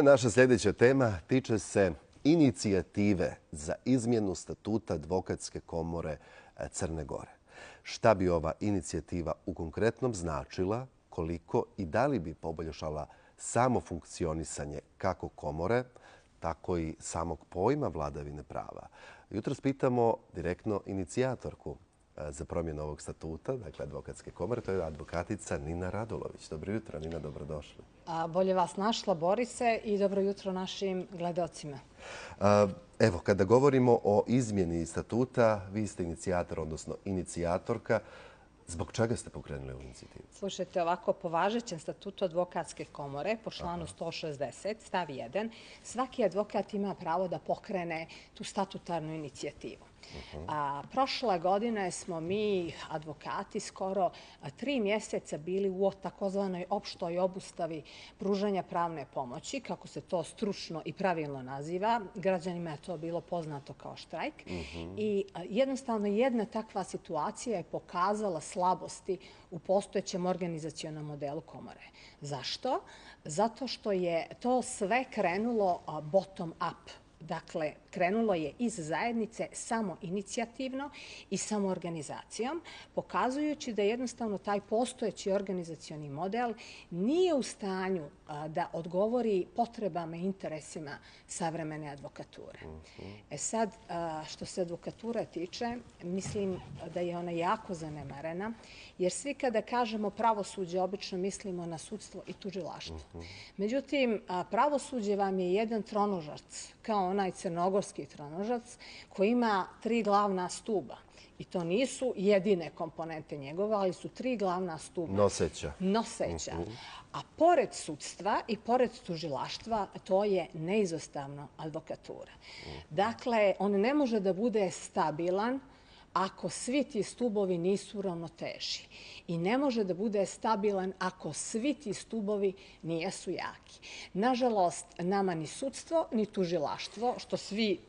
Naša sljedeća tema tiče se inicijative za izmjenu statuta Advokatske komore Crne Gore. Šta bi ova inicijativa u konkretnom značila, koliko i da li bi poboljšala samo funkcionisanje kako komore, tako i samog pojma vladavine prava. Jutros pitamo direktno inicijatorku za promjenu ovog statuta, dakle Advokatske komore, to je advokatica Nina Radulović. Dobro jutro, Nina, dobrodošli. Bolje vas našla, Borise, i dobro jutro našim gledalcima. Evo, kada govorimo o izmjeni statuta, vi ste inicijator, odnosno inicijatorka. Zbog čega ste pokrenuli ovu inicijativu? Slušajte, ovako, po važećem statutu Advokatske komore, po članu 160, stav 1, svaki advokat ima pravo da pokrene tu statutarnu inicijativu. Prošle godine smo mi, advokati, skoro 3 mjeseca bili u takozvanoj opštoj obustavi pružanja pravne pomoći, kako se to stručno i pravilno naziva. Građanima je to bilo poznato kao štrajk. I jednostavno jedna takva situacija je pokazala slabosti u postojećem organizacionom modelu komore. Zašto? Zato što je to sve krenulo bottom up. Dakle, krenulo je iz zajednice samoinicijativno i samoorganizacijom, pokazujući da jednostavno taj postojeći organizacioni model nije u stanju da odgovori potrebama i interesima savremene advokature. Sad, što se advokature tiče, mislim da je ona jako zanemarena, jer svi kada kažemo pravosuđe, obično mislimo na sudstvo i tužilaštvo. Međutim, pravosuđe vam je jedan tronožac, kao onaj crnogorski tronožac, koji ima 3 glavna stuba. I to nisu jedine komponente njegova, ali su 3 glavna stuba. Noseća. A pored sudstva i pored tužilaštva, to je neizostavno advokatura. Dakle, on ne može da bude stabilan ako svi ti stubovi nisu u ravnoteži. I ne može da bude stabilan ako svi ti stubovi nijesu jaki. Nažalost, nama ni sudstvo, ni tužilaštvo, što svi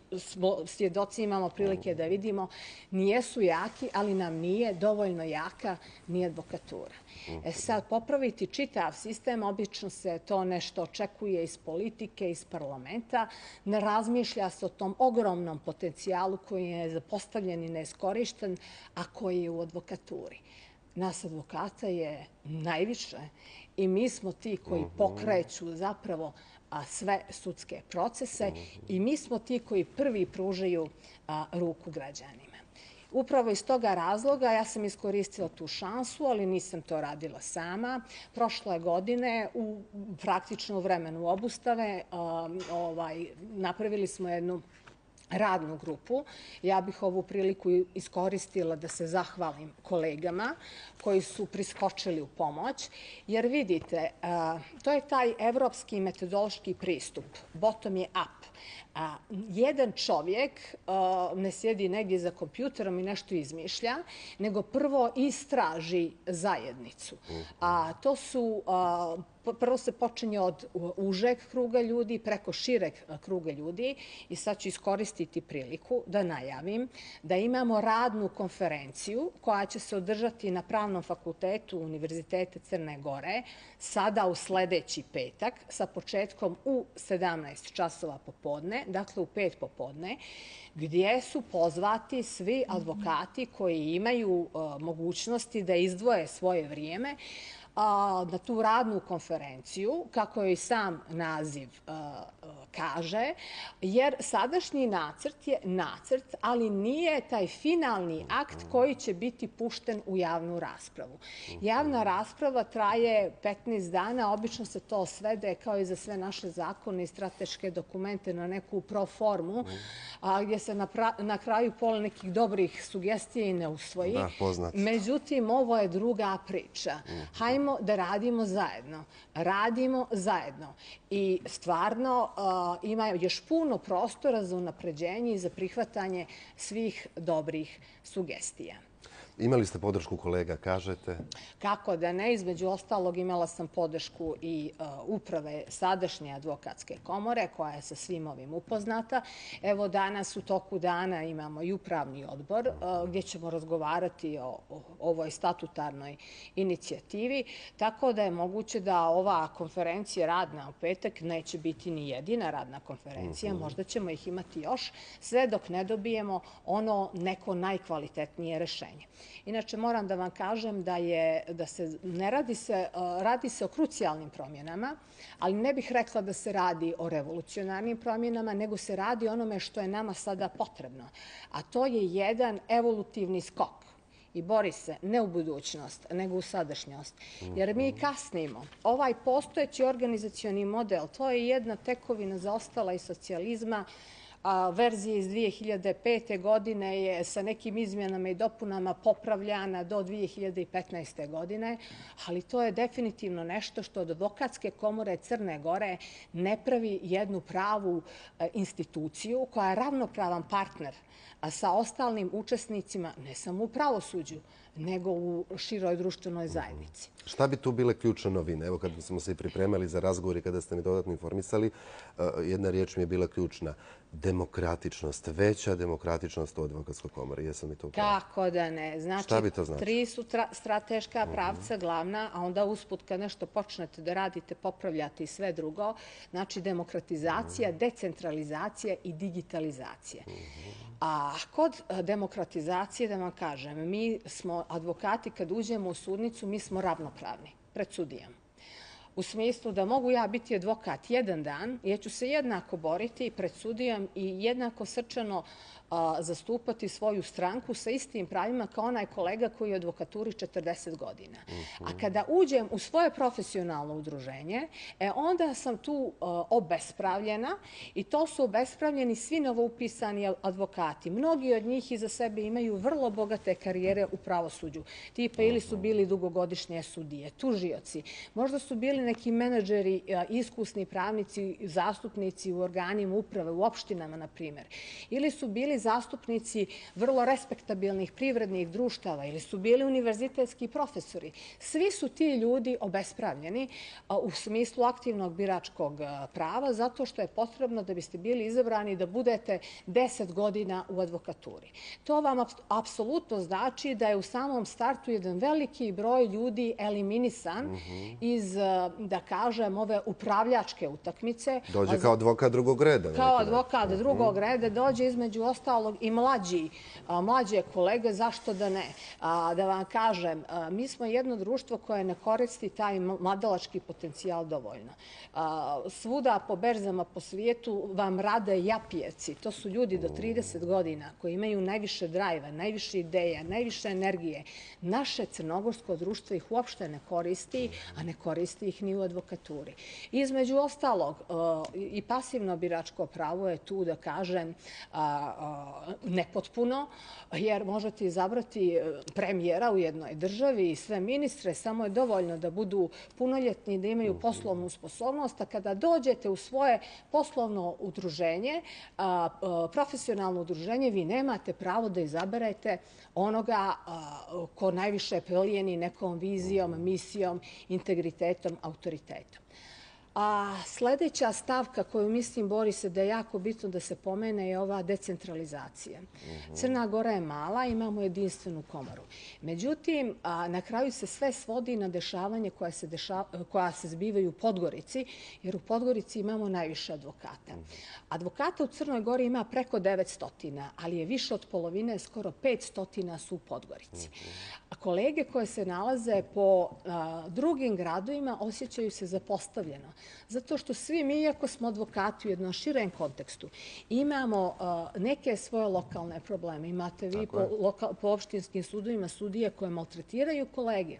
svjedoci imamo prilike da vidimo, nijesu jaki, ali nam nije dovoljno jaka ni advokatura. Sad, popraviti čitav sistem, obično se to nešto očekuje iz politike, iz parlamenta. Ne razmišlja se o tom ogromnom potencijalu koji je zapostavljen i neiskorišten, a koji je u advokaturi. Nas advokata je najviše i mi smo ti koji pokreću zapravo sve sudske procese i mi smo ti koji prvi pružaju ruku građanima. Upravo iz toga razloga ja sam iskoristila tu šansu, ali nisam to radila sama. Prošle godine, praktično u vremenu obustave, napravili smo jednu radnu grupu. Ja bih ovu priliku iskoristila da se zahvalim kolegama koji su priskočili u pomoć. Jer vidite, to je taj evropski metodološki pristup. Bottom je up. Jedan čovjek ne sjedi negdje za kompjuterom i nešto izmišlja, nego prvo istraži zajednicu. Prvo se počinje od užeg kruga ljudi preko šireg kruga ljudi i sad ću iskoristiti priliku da najavim da imamo radnu konferenciju koja će se održati na Pravnom fakultetu Univerziteta Crne Gore sada u sljedeći petak sa početkom u 17 časova popodne, dakle u 5 popodne, gdje su pozvati svi advokati koji imaju mogućnosti da izdvoje svoje vrijeme na tu radnu konferenciju, kako joj sam naziv kaže, jer sadašnji nacrt je nacrt, ali nije taj finalni akt koji će biti pušten u javnu raspravu. Javna rasprava traje 15 dana, obično se to svede kao i za sve naše zakone i strateške dokumente na neku proformu, gdje se na kraju pola nekih dobrih sugestija i ne usvoji. Međutim, ovo je druga priča. Hajmo da radimo zajedno. Radimo zajedno. I stvarno ima još puno prostora za unapređenje i za prihvatanje svih dobrih sugestija. Imali ste podršku kolega, kažete? Kako da ne, između ostalog imala sam podršku i uprave sadašnje advokatske komore koja je sa svim ovim upoznata. Evo danas u toku dana imamo i upravni odbor gdje ćemo razgovarati o ovoj statutarnoj inicijativi, tako da je moguće da ova konferencija radna u petak neće biti ni jedina radna konferencija, možda ćemo ih imati još, sve dok ne dobijemo ono neko najkvalitetnije rešenje. Inače, moram da vam kažem da se ne radi se o krucijalnim promjenama, ali ne bih rekla da se radi o revolucionarnim promjenama, nego se radi o onome što je nama sada potrebno, a to je jedan evolutivni skok. I bori se ne u budućnost, nego u sadašnjost. Jer mi kasnimo. Ovaj postojeći organizacioni model, to je jedna tekovina zaostala iz socijalizma. Verzija iz 2005. godine je sa nekim izmjenama i dopunama popravljana do 2015. godine, ali to je definitivno nešto što od Advokatske komore Crne Gore ne pravi jednu pravu instituciju koja je ravnopravan partner sa ostalim učesnicima, ne samo u pravosuđu, nego u široj društvenoj zajednici. Šta bi tu bile ključne novine? Evo, kad smo se pripremali za razgovor i kada ste mi dodatno informisali, jedna riječ mi je bila ključna. Demokratičnost, veća demokratičnost u Advokatskoj komori. Jesam li to upravo? Kako da ne. Znači, 3 su strateška pravca glavna, a onda usput kad nešto počnete da radite, popravljate i sve drugo. Znači, demokratizacija, decentralizacija i digitalizacija. A kod demokratizacije, da vam kažem, mi smo advokati, kad uđemo u sudnicu, mi smo ravnopravni pred sudijom. U smislu da mogu ja biti advokat jedan dan, ja ću se jednako boriti pred sudijom i jednako srčano zastupati svoju stranku sa istim pravima kao onaj kolega koji je u advokaturi 40 godina. A kada uđem u svoje profesionalno udruženje, onda sam tu obespravljena i to su obespravljeni svi novoupisani advokati. Mnogi od njih iza sebe imaju vrlo bogate karijere u pravosuđu. Tipa ili su bili dugogodišnje sudije, tužioci, možda su bili neki menadžeri, iskusni pravnici, zastupnici u organima uprave, u opštinama, na primjer. Ili su bili zastupnici vrlo respektabilnih privrednih društava ili su bili univerzitetski profesori. Svi su ti ljudi obespravljeni u smislu aktivnog biračkog prava zato što je potrebno da biste bili izabrani da budete 10 godina u advokaturi. To vam apsolutno znači da je u samom startu jedan veliki broj ljudi eliminisan iz, da kažem, ove upravljačke utakmice. Dođe kao advokat drugog reda. Kao advokat drugog reda dođe između ostalog i mlađe kolege, zašto da ne? Da vam kažem, mi smo jedno društvo koje ne koristi taj mladalački potencijal dovoljno. Svuda po berzama po svijetu vam rade japijevci. To su ljudi do 30 godina koji imaju najviše drajva, najviše ideja, najviše energije. Naše crnogorsko društvo ih uopšte ne koristi, a ne koristi ih ni u advokaturi. Između ostalog, i pasivno biračko pravo je tu, da kažem, nepotpuno, jer možete izabrati premijera u jednoj državi i sve ministre, samo je dovoljno da budu punoljetni, da imaju poslovnu sposobnost, a kada dođete u svoje poslovno udruženje, profesionalno udruženje, vi nemate pravo da izaberete onoga ko najviše pelijeni nekom vizijom, misijom, integritetom, autoritetom. A sljedeća stavka koju mislim, Borise, da je jako bitno da se pomene je ova decentralizacija. Crna Gora je mala, imamo jedinstvenu komoru. Međutim, na kraju se sve svodi na dešavanje koja se zbivaju u Podgorici, jer u Podgorici imamo najviše advokata. Advokata u Crnoj Gori ima preko 900, ali je više od polovine, skoro 500 su u Podgorici. A kolege koje se nalaze po drugim gradovima osjećaju se zapostavljeno. Zato što svi mi, iako smo advokati u jednom širem kontekstu, imamo neke svoje lokalne probleme. Imate vi po opštinskim sudovima sudije koje maltretiraju kolege.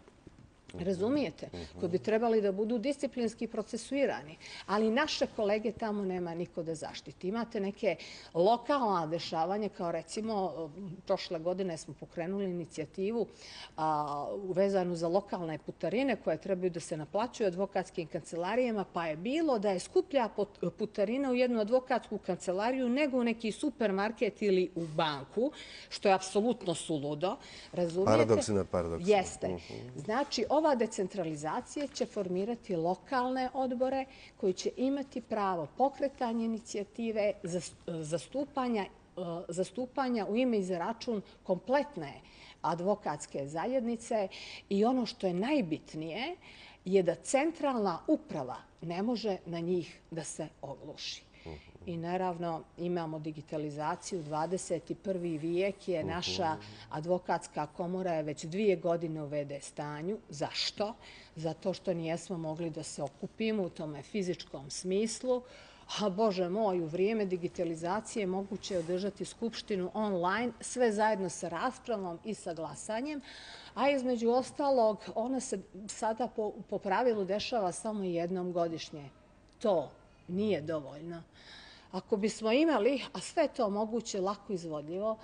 Razumijete? Koji bi trebali da budu disciplinski procesuirani. Ali naše kolege tamo nema niko da zaštiti. Imate neke lokalna dešavanja, kao recimo prošle godine smo pokrenuli inicijativu vezanu za lokalne putarine koje trebaju da se naplaćuju advokatskim kancelarijama, pa je bilo da je skuplja putarina u jednu advokatsku kancelariju nego u neki supermarket ili u banku, što je apsolutno suludo. Razumijete? Paradoks nad paradoksom. Jeste. Znači, ova decentralizacija će formirati lokalne odbore koji će imati pravo pokretanja inicijative, zastupanja u ime i za račun kompletne advokatske zajednice i ono što je najbitnije je da centralna uprava ne može na njih da se ogluši. I naravno imamo digitalizaciju, 21. vijek je naša advokatska komora je već 2 godine u VD stanju. Zašto? Zato što nijesmo mogli da se okupimo u tome fizičkom smislu. A Bože moj, u vrijeme digitalizacije moguće je održati skupštinu online, sve zajedno sa raspravom i sa glasanjem, a između ostalog ona se sada po pravilu dešava samo jednom godišnje. To nije dovoljno. Ako bismo imali, a sve to moguće, lako izvodljivo,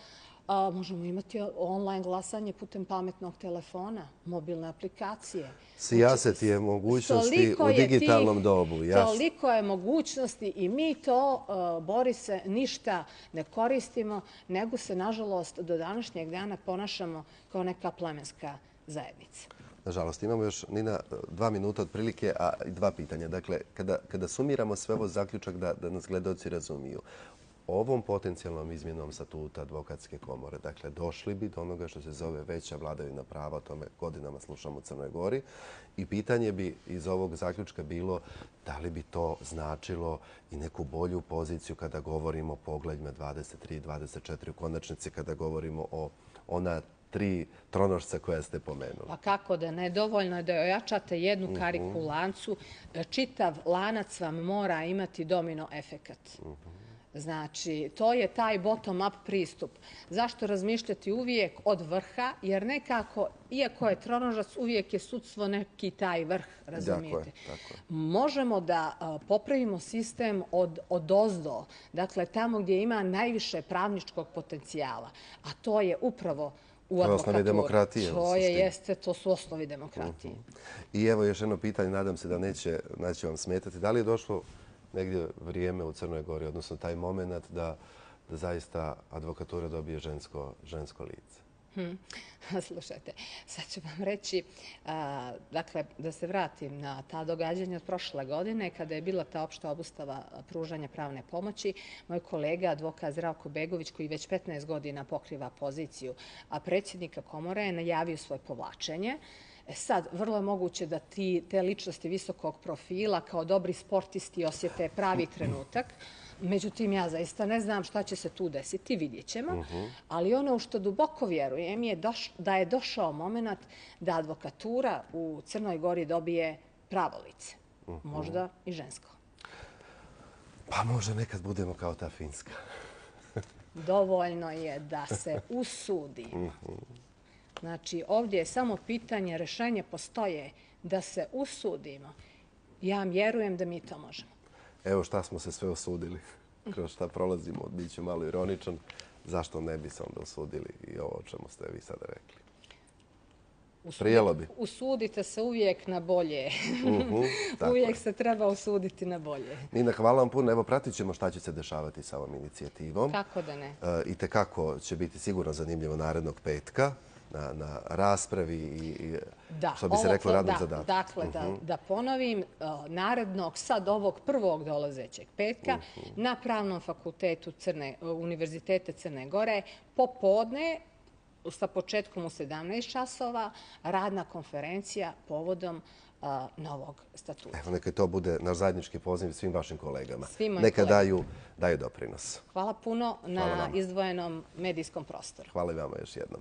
možemo imati online glasanje putem pametnog telefona, mobilne aplikacije. Sijaset je mogućnosti u digitalnom dobu. Toliko je mogućnosti i mi to, Borise, ništa ne koristimo, nego se, nažalost, do današnjeg dana ponašamo kao neka plemenska zajednica. Nažalost, imamo još, Nina, 2 minuta otprilike, a 2 pitanja. Dakle, kada sumiramo sve ovo zaključak da nas gledaoci razumiju, ovom potencijalnom izmjenom statuta advokatske komore, dakle, došli bi do onoga što se zove veća vladavina prava, o tome godinama slušamo u Crnoj Gori, i pitanje bi iz ovog zaključka bilo da li bi to značilo i neku bolju poziciju kada govorimo o poglavljima 23 i 24, u konačnici kada govorimo o ona 3 tronošca koja ste pomenuli. Pa kako da ne? Dovoljno je da ojačate jednu kariku u lancu. Čitav lanac vam mora imati domino efekat. Znači, to je taj bottom-up pristup. Zašto razmišljati uvijek od vrha? Jer nekako, iako je tronožac, uvijek je sudstvo neki taj vrh, razumijete? Možemo da popravimo sistem od ozdo, dakle, tamo gdje ima najviše pravničkog potencijala, a to je upravo u advokaturi. Osnovi demokratije. To su osnovi demokratije. I evo još jedno pitanje, nadam se da neće vam smetati. Da li je došlo negdje vrijeme u Crnoj Gori, odnosno taj moment da zaista advokatura dobije žensko lice? Slušajte, sad ću vam reći, dakle, da se vratim na ta događanja od prošle godine, kada je bila ta opšta obustava pružanja pravne pomoći. Moj kolega, advokat Zdravko Begović, koji već 15 godina pokriva poziciju predsjednika komore, je najavio svoje povlačenje. Sad, vrlo je moguće da te ličnosti visokog profila kao dobri sportisti osjete pravi trenutak. Međutim, ja zaista ne znam šta će se tu desiti, vidjet ćemo. Ali ono u što duboko vjerujem je da je došao moment da advokatura u Crnoj Gori dobije pravo lice. Možda i žensko. Pa možda nekad budemo kao ta Finska. Dovoljno je da se usudi. Znači, ovdje je samo pitanje, rješenje postoje da se usudimo. Ja vjerujem da mi to možemo. Evo šta smo se sve osudili, kroz šta prolazimo, bit ću malo ironičan. Zašto ne bi se onda osudili i ovo o čemu ste vi sada rekli? Prijelo bi. Usudite se uvijek na bolje. Uvijek se treba usuditi na bolje. Nina, hvala vam puno. Evo, pratit ćemo šta će se dešavati sa ovom inicijativom. Kako da ne? I tekako će biti sigurno zanimljivo narednog petka na raspravi i što bi se reklo radnom zadatku. Dakle, da ponovim, narednog sad ovog prvog dolazećeg petka na Pravnom fakultetu Univerziteta Crne Gore popodne sa početkom u 17 časova radna konferencija povodom novog statuta. Evo, neka to bude naš zajednički poziv svim vašim kolegama. Neka daju doprinos. Hvala puno na izdvojenom medijskom prostoru. Hvala i vama još jednom.